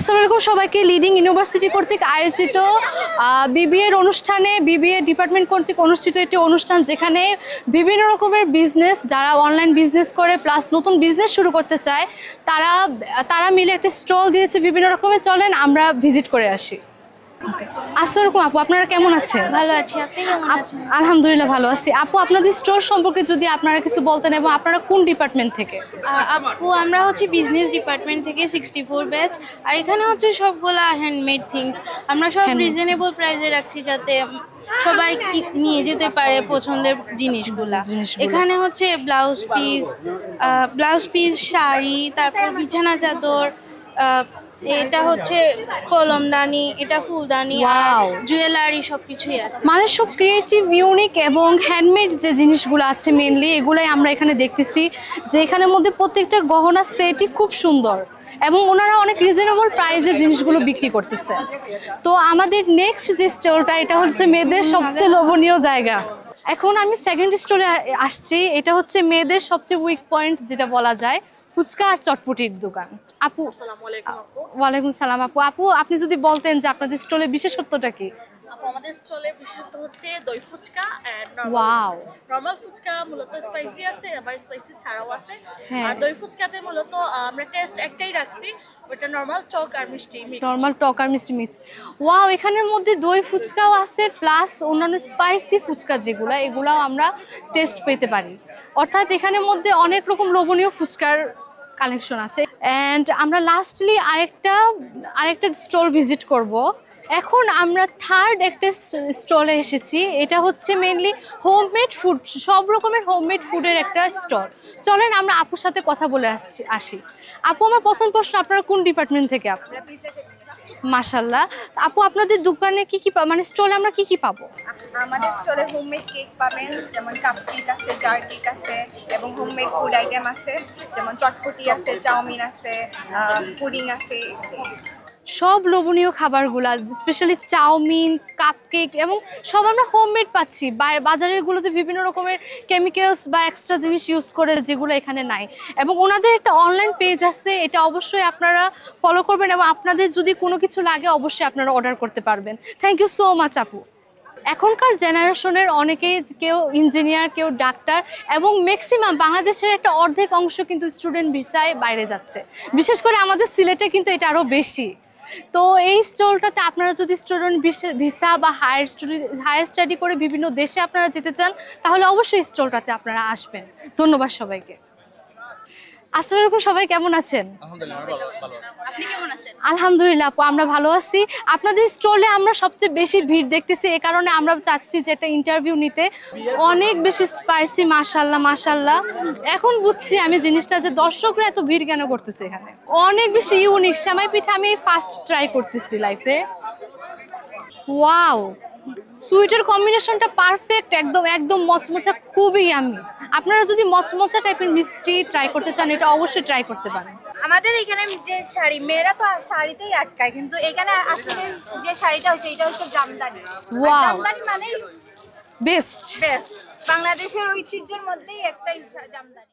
আসসালামু আলাইকুম সবাইকে। লিডিং ইউনিভার্সিটি কর্তৃক আয়োজিত বিবিএর অনুষ্ঠানে বিবিএ ডিপার্টমেন্ট কর্তৃক অনুষ্ঠিত একটি অনুষ্ঠান, যেখানে বিভিন্ন রকমের বিজনেস, যারা অনলাইন বিজনেস করে প্লাস নতুন বিজনেস শুরু করতে চায়, তারা মিলে একটা স্টল দিয়েছে বিভিন্ন রকমের। চলেন আমরা ভিজিট করে আসি। আসসালামু আলাইকুম আপু, আপনারা কেমন আছেন? ভালো আছি, আপনি কেমন আছেন? আলহামদুলিল্লাহ ভালো আছি। আপু, আপনাদের স্টোর সম্পর্কে যদি আপনারা কিছু বলতেন, এবং আপনারা কোন ডিপার্টমেন্ট থেকে? আপু, আমরা হচ্ছে বিজনেস ডিপার্টমেন্ট থেকে 64 ব্যাচ, আর এখানে হচ্ছে সবগুলা হ্যান্ডমেড থিংস। আমরা সব রিজনেবল প্রাইসে রাখছি, যাতে সবাই নিয়ে যেতে পারে পছন্দের জিনিসগুলা। এখানে হচ্ছে ব্লাউজ পিস, শাড়ি, তারপর বিছানা চাদর, এটা হচ্ছে কলমদানি, এটা ফুলদানি, জুয়েলারি, সবকিছুই আছে। মানে সব ক্রিয়েটিভ, ইউনিক এবং হ্যান্ডমেড যে জিনিসগুলো আছে মেনলি এগুলাই আমরা এখানে দেখতেছি, যে এখানের মধ্যে প্রত্যেকটা গহনা সেটই খুব সুন্দর এবং ওনারা অনেক রিজনেবল প্রাইসে জিনিসগুলো বিক্রি করতেছে। তো আমাদের নেক্সট যে স্টলটা, এটা হচ্ছে মেয়েদের সবচেয়ে লোভনীয় জায়গা। এখন আমি সেকেন্ড স্টলে আসছি। এটা হচ্ছে মেয়েদের সবচেয়ে উইক পয়েন্ট যেটা বলা যায়, ফুচকা আর চটপটির দোকান। আপু, ওয়ালাইকুম সালাম। আপু আপনি যদি বলতেন যে আপনাদের স্টলের বিশেষত্বটা কি? আমাদের স্টলের বিশেষত্ব হচ্ছে দই ফুচকা এন্ড নরমাল ফুচকা মূলত স্পাইসি আছে, আবার স্পাইসি ছাড়াও আছে। আর দই ফুচকাতে মূলত আমরা টেস্ট একটাই রাখছি, ওটা নরমাল টক আর মিষ্টি মিক্স। ওয়াও, এখানের মধ্যে দই ফুচকাও আছে প্লাস অন্যান্য স্পাইসি ফুচকা যেগুলো, এগুলাও আমরা টেস্ট পেতে পারি। অর্থাৎ এখানের মধ্যে অনেক রকম লোভনীয় ফুচকার কালেকশন আছে। অ্যান্ড আমরা লাস্টলি আরেকটা স্টল ভিজিট করব। এখন আমরা থার্ড একটা স্টলে এসেছি। এটা হচ্ছে মেনলি হোমমেড ফুড, সব রকমের হোমমেড ফুডের একটা স্টল। চলেন আমরা আপুর সাথে কথা বলে আসি। আপু, আমার প্রথম প্রশ্ন, আপনারা কোন ডিপার্টমেন্ট থেকে? আপু, মাশাআল্লাহ। আপু, আপনাদের দোকানে কি মানে স্টলে আমরা কি পাবো? আমাদের স্টলে হোমমেড কেক পাবেন, যেমন কাপ কেক আছে, জার কেক আছে, এবং হোমমেড ফুড আইটেম আছে, যেমন চটপটি আছে, চাউমিন আছে, পুডিং আছে। সব লোভনীয় খাবারগুলা, স্পেশালি চাউমিন, কাপকেক, এবং সব আমরা হোমমেড পাচ্ছি। বাজারেরগুলোতে বিভিন্ন রকমের কেমিক্যালস বা এক্সট্রা জিনিস ইউজ করে, যেগুলো এখানে নাই। এবং ওনাদের একটা অনলাইন পেজ আছে, এটা অবশ্যই আপনারা ফলো করবেন, এবং আপনাদের যদি কোনো কিছু লাগে অবশ্যই আপনারা অর্ডার করতে পারবেন। থ্যাংক ইউ সো মাচ আপু। এখনকার জেনারেশনের অনেকেই, কেউ ইঞ্জিনিয়ার, কেউ ডাক্তার, এবং ম্যাক্সিমাম বাংলাদেশের একটা অর্ধেক অংশ কিন্তু স্টুডেন্ট ভিসায় বাইরে যাচ্ছে। বিশেষ করে আমাদের সিলেটে কিন্তু এটা আরও বেশি। তো এই স্টলটাতে আপনারা যদি স্টুডেন্ট ভিসা বা হায়ার স্টাডি করে বিভিন্ন দেশে আপনারা যেতে চান, তাহলে অবশ্যই স্টলটাতে আপনারা আসবেন। ধন্যবাদ সবাইকে। আসসালামু আলাইকুম, সবাই কেমন আছেন? আলহামদুলিল্লাহ আপু, আমরা ভালো আছি। আপনাদের স্টলে আমরা সবচেয়ে বেশি ভিড় দেখতেছি, এই কারণে আমরা চাচ্ছি যে একটা ইন্টারভিউ নিতে। অনেক বেশি স্পাইসি, মাশাআল্লাহ। এখন বুঝছি আমি জিনিসটা, যে দর্শকরা এত ভিড় কেন করতেছে এখানে। অনেক বেশি ইউনিক সেমাই পিঠা আমি ফার্স্ট ট্রাই করতেছি লাইফে। ওয়াও, সুইটের কম্বিনেশনটা পারফেক্ট, একদম মচমচা, খুবই আমি। আপনারা যদি মচমচা টাইপের মিষ্টি ট্রাই করতে চান, এটা অবশ্যই ট্রাই করতে পারেন। আমাদের এখানে যে শাড়ি, মেয়েরা তো শাড়িতেই আটকায়, কিন্তু এখানে আসলে যে শাড়িটা হচ্ছে, এটা হচ্ছে জামদানি। জামদানি মানে বেস্ট বাংলাদেশের ঐতিহ্যের মধ্যেই একটাই জামদানি।